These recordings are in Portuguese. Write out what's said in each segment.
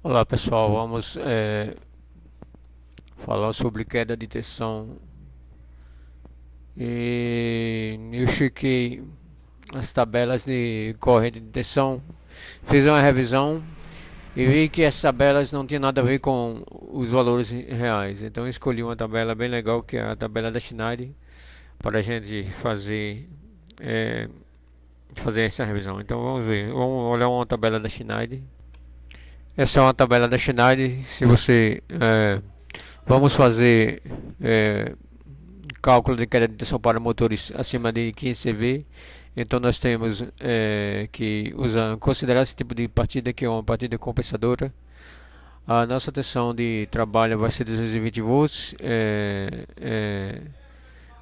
Olá pessoal, vamos falar sobre queda de tensão. Eu chequei as tabelas de corrente de tensão, fiz uma revisão e vi que as tabelas não tinham nada a ver com os valores reais. Então eu escolhi uma tabela bem legal, que é a tabela da Schneider, para a gente é, fazer essa revisão. Então vamos ver, vamos olhar uma tabela da Schneider. Essa é uma tabela da Schneider. Se você vamos fazer é, cálculo de queda de tensão para motores acima de 15 CV. Então nós temos que considerar esse tipo de partida, que é uma partida compensadora. A nossa tensão de trabalho vai ser 220 volts.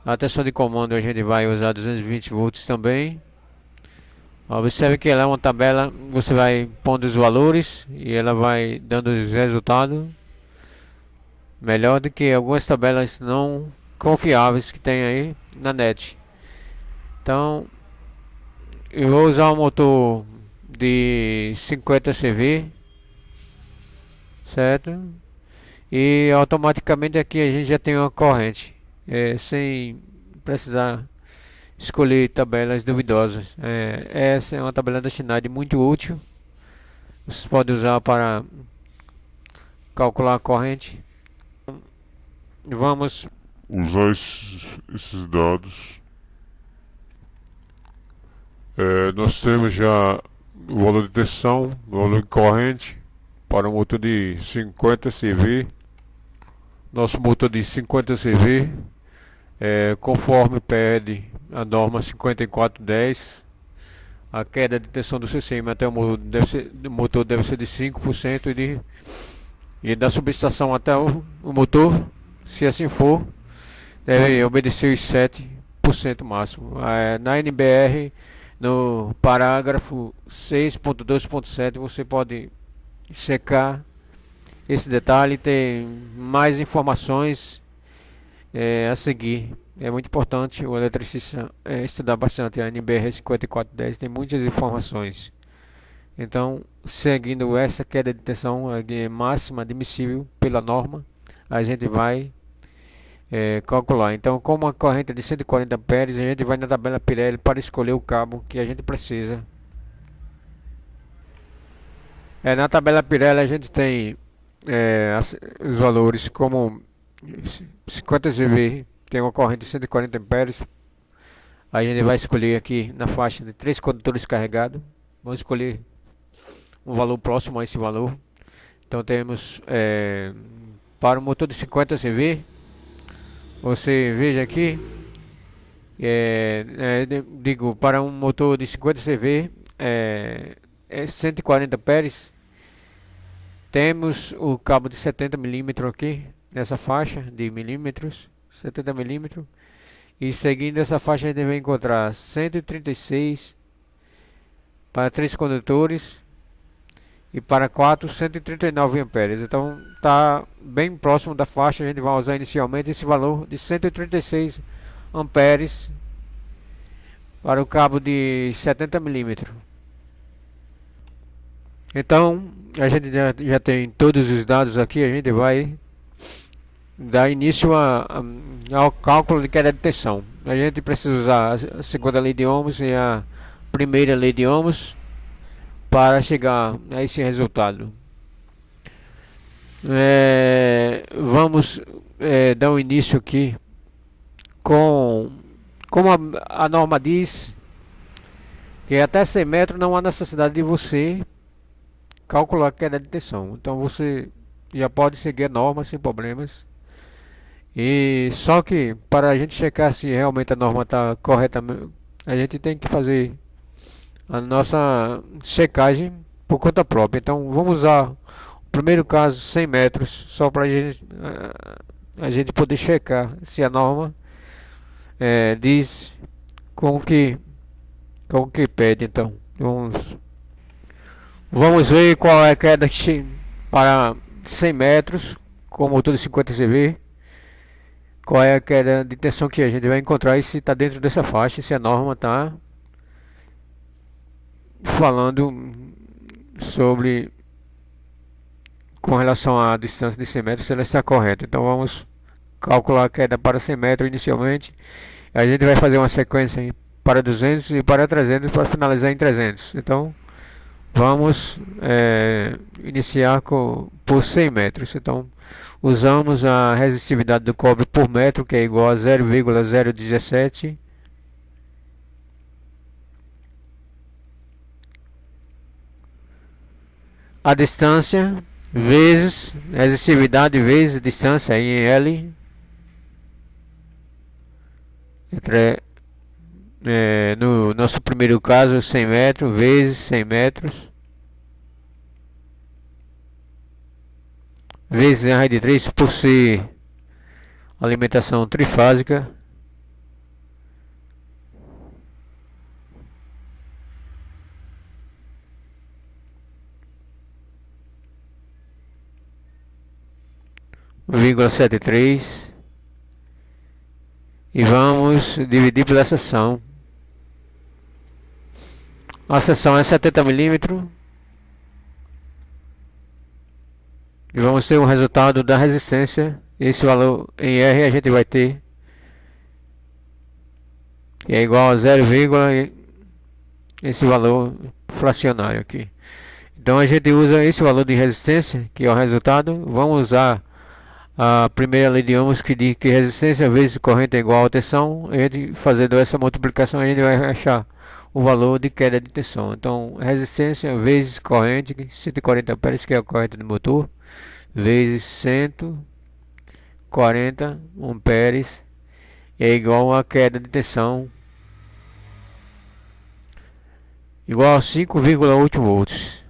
A tensão de comando a gente vai usar 220 volts também. Observe que ela é uma tabela, você vai pondo os valores e ela vai dando os resultados. Melhor do que algumas tabelas não confiáveis que tem aí na net. Então, eu vou usar um motor de 50 CV, certo? E automaticamente aqui a gente já tem uma corrente, sem precisar escolher tabelas duvidosas. Essa é uma tabela da Schneider muito útil. Vocês podem usar para calcular a corrente. Vamos usar esses dados. Nós temos já o valor de tensão, o valor de corrente para um motor de 50 CV. Nosso motor de 50 CV, conforme pede a norma 5410, a queda de tensão do CCM até o motor deve ser de 5% e da subestação até o motor, se assim for, deve obedecer os 7% máximo. Na NBR, no parágrafo 6.2.7, você pode checar esse detalhe, tem mais informações a seguir. É muito importante o eletricista estudar bastante a NBR 5410, tem muitas informações. Então, seguindo essa queda de tensão máxima admissível pela norma, a gente vai calcular. Então, como a corrente é de 140 amperes, a gente vai na tabela Pirelli para escolher o cabo que a gente precisa. Na tabela Pirelli a gente tem os valores como 50 GV, tem uma corrente de 140 amperes. A gente vai escolher aqui na faixa de 3 condutores carregados. Vamos escolher um valor próximo a esse valor. Então temos para o motor de 50 CV, você veja aqui, digo, para um motor de 50 CV, 140 amperes. Temos o cabo de 70 milímetros aqui, nessa faixa de milímetros, 70 milímetros. E seguindo essa faixa a gente vai encontrar 136 para 3 condutores e para 4, 139 amperes. Então está bem próximo da faixa. A gente vai usar inicialmente esse valor de 136 amperes para o cabo de 70 milímetros. Então a gente já tem todos os dados aqui. A gente vai dar início ao cálculo de queda de tensão. A gente precisa usar a segunda lei de Ohms e a primeira lei de Ohms para chegar a esse resultado. Vamos dar um início aqui com como a norma diz que até 100 metros não há necessidade de você calcular a queda de tensão. Então você já pode seguir a norma sem problemas. E só que para a gente checar se realmente a norma está correta, a gente tem que fazer a nossa checagem por conta própria. Então vamos usar o primeiro caso 100 metros, só para a gente poder checar se a norma diz com que pede. Então vamos ver qual é a queda para 100 metros com motor de 50 CV. Qual é a queda de tensão que a gente vai encontrar e se está dentro dessa faixa, se a norma está falando sobre com relação à distância de 100 metros, ela está correta. Então vamos calcular a queda para 100 metros inicialmente. A gente vai fazer uma sequência para 200 e para 300 para finalizar em 300. Então vamos iniciar por 100 metros. Então usamos a resistividade do cobre por metro, que é igual a 0,017 a distância vezes resistividade vezes distância em L no nosso primeiro caso 100 metros vezes 100 metros vezes a raiz de 3 por ser alimentação trifásica vírgula 73 e vamos dividir pela seção. A seção é 70 milímetros e vamos ter um resultado da resistência. Esse valor em R a gente vai ter que é igual a 0, esse valor fracionário aqui. Então a gente usa esse valor de resistência, que é o resultado. Vamos usar a primeira lei de Ohms, que diz que resistência vezes corrente é igual a tensão. A gente fazendo essa multiplicação, a gente vai achar o valor de queda de tensão. Então resistência vezes corrente, 140 amperes, que é a corrente do motor, vezes 140 amperes é igual a queda de tensão igual a 5,8 volts.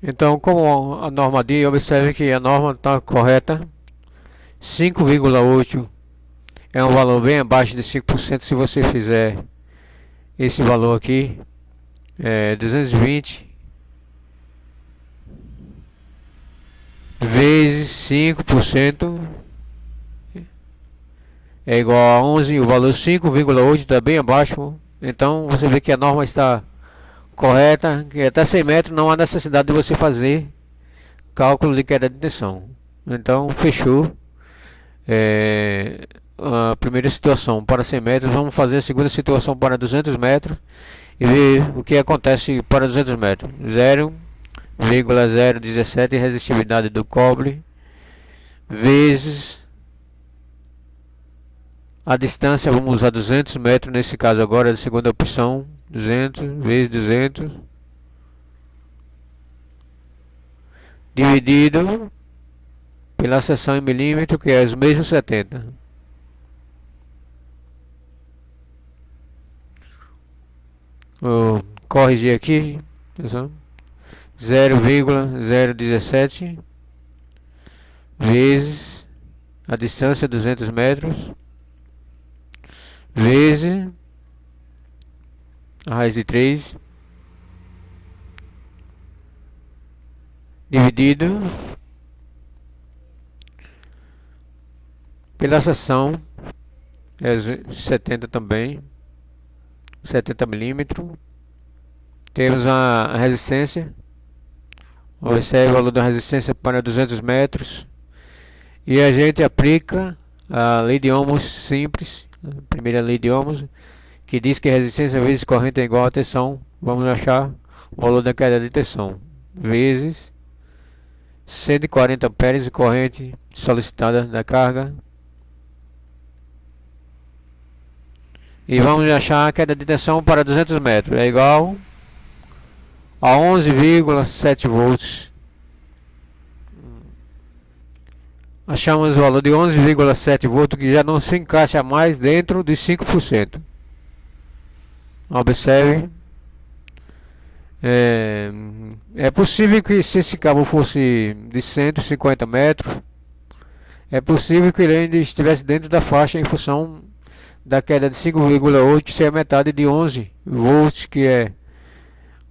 Então, como a norma diz, observe que a norma está correta. 5,8 é um valor bem abaixo de 5%. Se você fizer esse valor aqui, 220 vezes 5% é igual a 11. O valor 5,8 está bem abaixo. Então você vê que a norma está correta, que até 100 metros não há necessidade de você fazer cálculo de queda de tensão. Então fechou a primeira situação para 100 metros. Vamos fazer a segunda situação para 200 metros e ver o que acontece para 200 metros. 0,017 resistividade do cobre vezes a distância. Vamos usar 200 metros nesse caso agora, a segunda opção. 200 vezes 200 dividido pela seção em milímetro, que é os mesmos 70. Vou corrigir aqui, 0,017 vezes a distância 200 metros vezes a raiz de 3 dividido pela seção 70 também, 70 milímetros. Temos a resistência. Observe o valor da resistência para 200 metros e a gente aplica a lei de Ohms simples, a primeira lei de Ohms, que diz que resistência vezes corrente é igual a tensão. Vamos achar o valor da queda de tensão vezes 140 amperes de corrente solicitada da carga, e vamos achar a queda de tensão para 200 metros é igual a 11,7 volts. Achamos o valor de 11,7 volts, que já não se encaixa mais dentro de 5%. Observe. É possível que, se esse cabo fosse de 150 metros, é possível que ele ainda estivesse dentro da faixa, em função da queda de 5,8 ser a metade de 11 volts, que é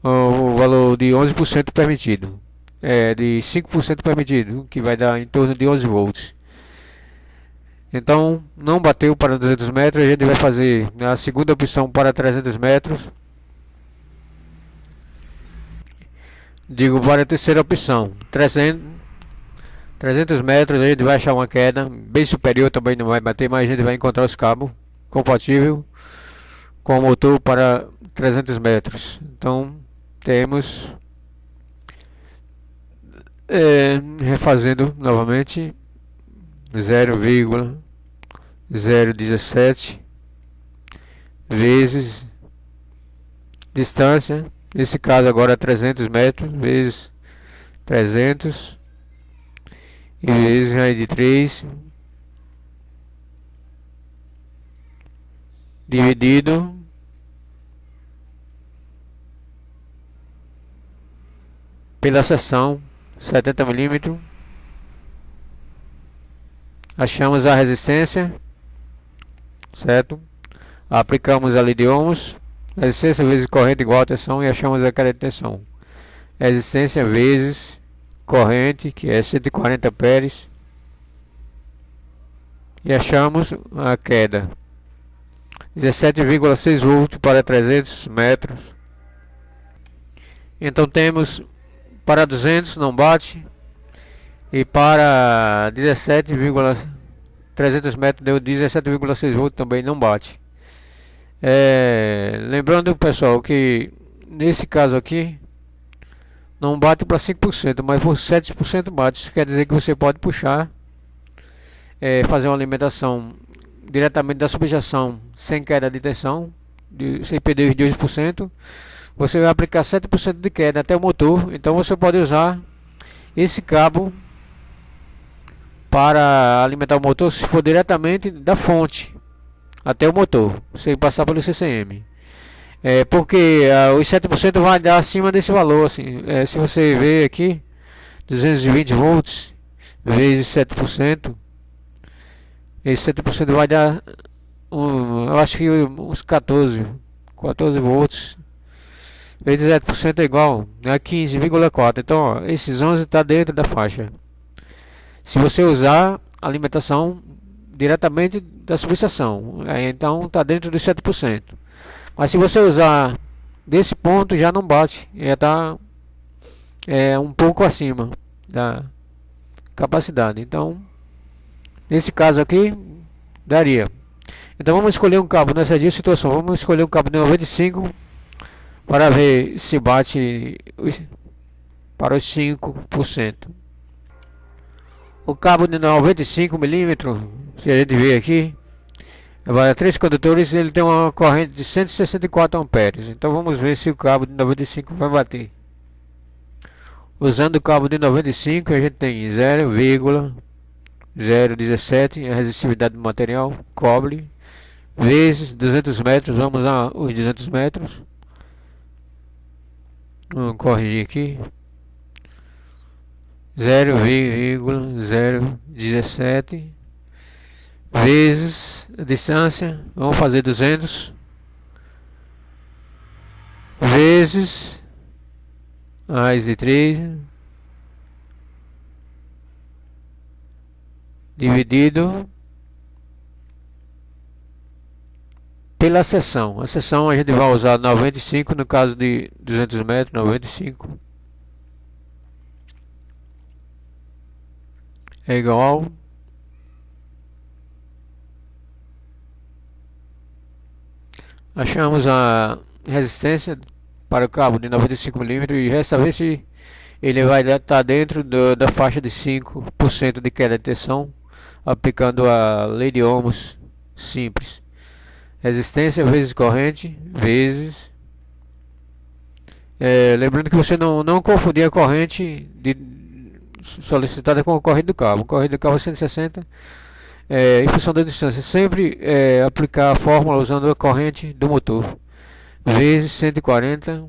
o valor de 11% permitido. De 5% permitido, que vai dar em torno de 11 volts. Então não bateu para 200 metros. A gente vai fazer a segunda opção para 300 metros. Digo para a terceira opção, 300 metros a gente vai achar uma queda bem superior, também não vai bater, mas a gente vai encontrar os cabos compatível com o motor para 300 metros. Então temos, refazendo novamente, 0,017 vezes distância, nesse caso agora 300 metros, vezes 300 e vezes raiz de 3 dividido pela seção 70 milímetros. Achamos a resistência, certo? Aplicamos a lei de ohms, resistência vezes corrente igual a tensão, e achamos a queda de tensão. Resistência vezes corrente, que é 140 amperes, e achamos a queda 17,6 volts para 300 metros. Então temos para 200 não bate, e para 300 metros deu 17,6 volts, também não bate. Lembrando, pessoal, que nesse caso aqui não bate para 5%, mas por 7% bate. Isso quer dizer que você pode puxar, fazer uma alimentação diretamente da subestação sem queda de tensão, sem perder os 2%. Você vai aplicar 7% de queda até o motor. Então você pode usar esse cabo para alimentar o motor, se for diretamente da fonte até o motor, sem passar pelo CCM. Porque os 7% vai dar acima desse valor. Assim, se você ver aqui, 220 volts vezes 7%, esse 7% vai dar, eu acho que uns 14 volts. Vezes 7% é igual a 15,4. Então, ó, esses 11 está dentro da faixa. Se você usar alimentação diretamente da subestação, então está dentro dos 7%. Mas se você usar desse ponto, já não bate, já está um pouco acima da capacidade. Então, nesse caso aqui, daria. Então vamos escolher um cabo nessa situação. Vamos escolher um cabo de 95 para ver se bate para os 5%. O cabo de 95 milímetros, se a gente ver aqui, vai a 3 condutores, ele tem uma corrente de 164 amperes. Então vamos ver se o cabo de 95 vai bater. Usando o cabo de 95, a gente tem 0,017 a resistividade do material, cobre, vezes 200 metros, vamos a os 200 metros. Vamos corrigir aqui. 0,017 vezes a distância, vamos fazer 200 vezes raiz de 3 dividido pela seção. A seção a gente vai usar 95, no caso de 200 metros, 95 é igual achamos a resistência para o cabo de 95 milímetros e resta ver se ele vai estar dentro da faixa de 5% de queda de tensão, aplicando a lei de ohms simples. Resistência vezes corrente vezes, lembrando que você não confundir a corrente solicitada com a corrente do cabo. A corrente do cabo é 160, em função da distância. Sempre aplicar a fórmula usando a corrente do motor vezes 140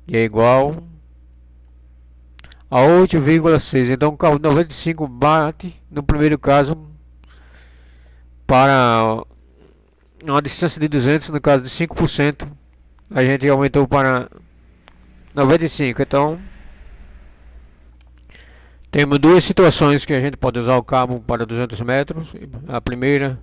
e é igual a 8,6. Então o cabo 95 bate no primeiro caso para uma distância de 200, no caso de 5%, a gente aumentou para 95. Então temos duas situações que a gente pode usar o cabo para 200 metros. A primeira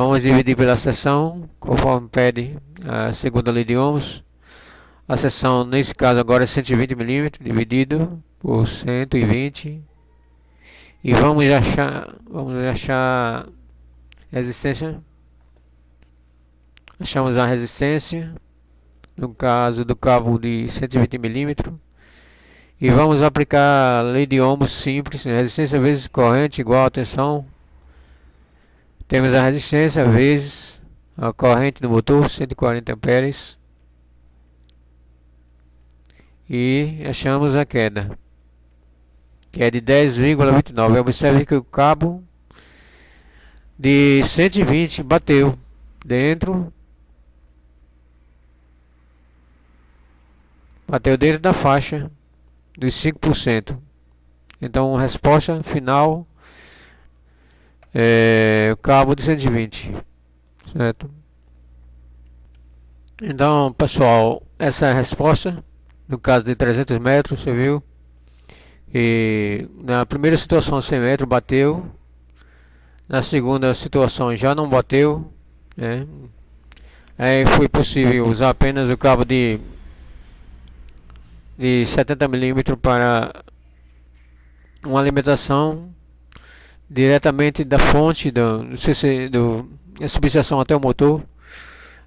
Vamos dividir pela seção, conforme pede a segunda lei de Ohms. A seção, nesse caso agora, é 120 milímetros, dividido por 120. E vamos achar resistência. Achamos a resistência, no caso do cabo de 120 milímetros. E vamos aplicar a lei de Ohms simples, resistência vezes corrente igual a tensão. Temos a resistência vezes a corrente do motor, 140 amperes. E achamos a queda, que é de 10,29. Observe que o cabo de 120 bateu dentro da faixa dos 5%. Então a resposta final é o cabo de 120, certo? Então, pessoal, essa é a resposta. No caso de 300 metros, você viu? E na primeira situação 100 metros bateu. Na segunda situação já não bateu, né? Aí foi possível usar apenas o cabo de 70 milímetros para uma alimentação diretamente da fonte da subestação até o motor.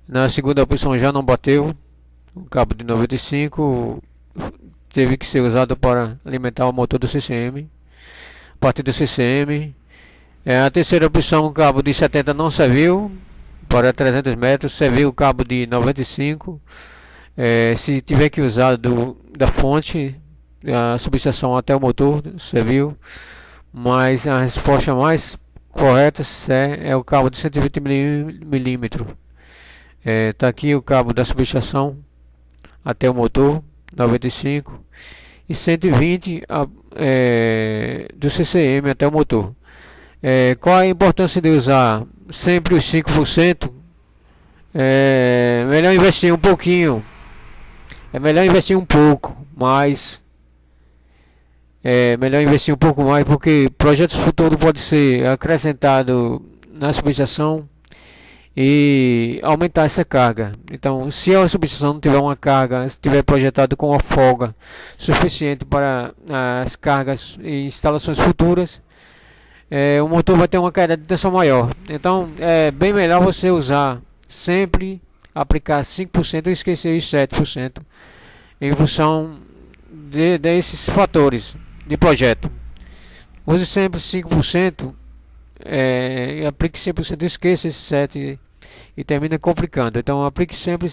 Na segunda opção já não bateu. O cabo de 95 teve que ser usado para alimentar o motor do CCM. A partir do CCM, a terceira opção, o cabo de 70 não serviu para 300 metros, serviu o cabo de 95. Se tiver que usar da fonte, a subestação até o motor, serviu. Mas a resposta mais correta é o cabo de 120 milímetros. Tá aqui o cabo da subestação até o motor, 95, e 120 do CCM até o motor. Qual a importância de usar sempre os 5%? Melhor investir um pouquinho, melhor investir um pouco mais, porque projetos futuros pode ser acrescentado na subestação e aumentar essa carga. Então, se a subestação não tiver uma carga, se tiver projetado com uma folga suficiente para as cargas e instalações futuras, o motor vai ter uma queda de tensão maior. Então, é bem melhor você usar sempre, aplicar 5% e esquecer os 7% em função desses fatores de projeto. Use sempre 5%. Aplique 100%, esqueça esse 7% e termina complicando. Então aplique sempre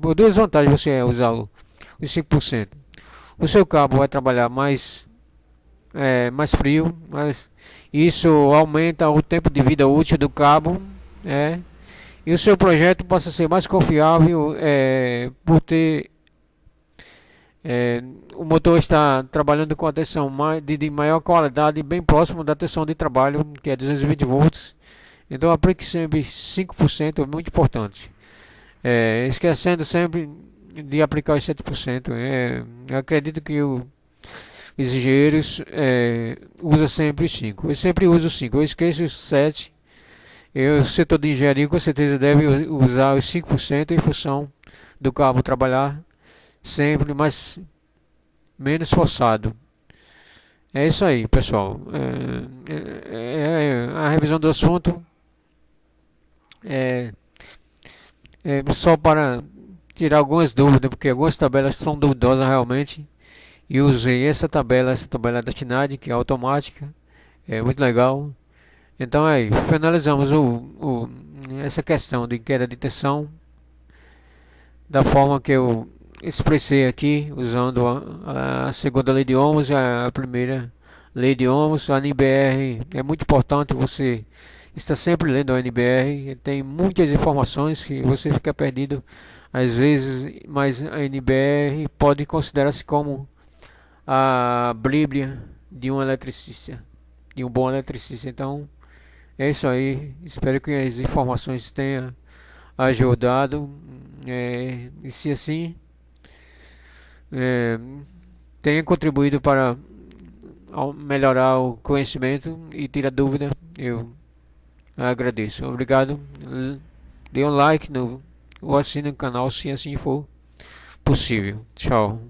por duas vantagens você usar os 5%. O seu cabo vai trabalhar mais frio, mas isso aumenta o tempo de vida útil do cabo, e o seu projeto possa ser mais confiável por ter o motor está trabalhando com a tensão de maior qualidade, bem próximo da tensão de trabalho, que é 220 volts. Então aplique sempre 5%, é muito importante. Esquecendo sempre de aplicar os 7%. Eu acredito que os engenheiros usam sempre os 5%. Eu sempre uso os 5%, eu esqueço os 7%. O setor de engenharia com certeza deve usar os 5% em função do cabo trabalhar sempre, mas menos forçado. É isso aí, pessoal. A revisão do assunto é só para tirar algumas dúvidas, porque algumas tabelas são duvidosas realmente. E usei essa tabela da TINAD, que é automática, é muito legal. Então aí, finalizamos essa questão de queda de tensão da forma que eu expressei aqui, usando a segunda lei de Ohms e a primeira lei de Ohms. A NBR é muito importante, você está sempre lendo a NBR, tem muitas informações que você fica perdido às vezes, mas a NBR pode considerar-se como a Bíblia de um eletricista, de um bom eletricista. Então é isso aí, espero que as informações tenham ajudado, e se assim tenha contribuído para melhorar o conhecimento e tirar dúvida, eu Agradeço. Obrigado. Dê um like ou assine o canal se assim for possível. Tchau.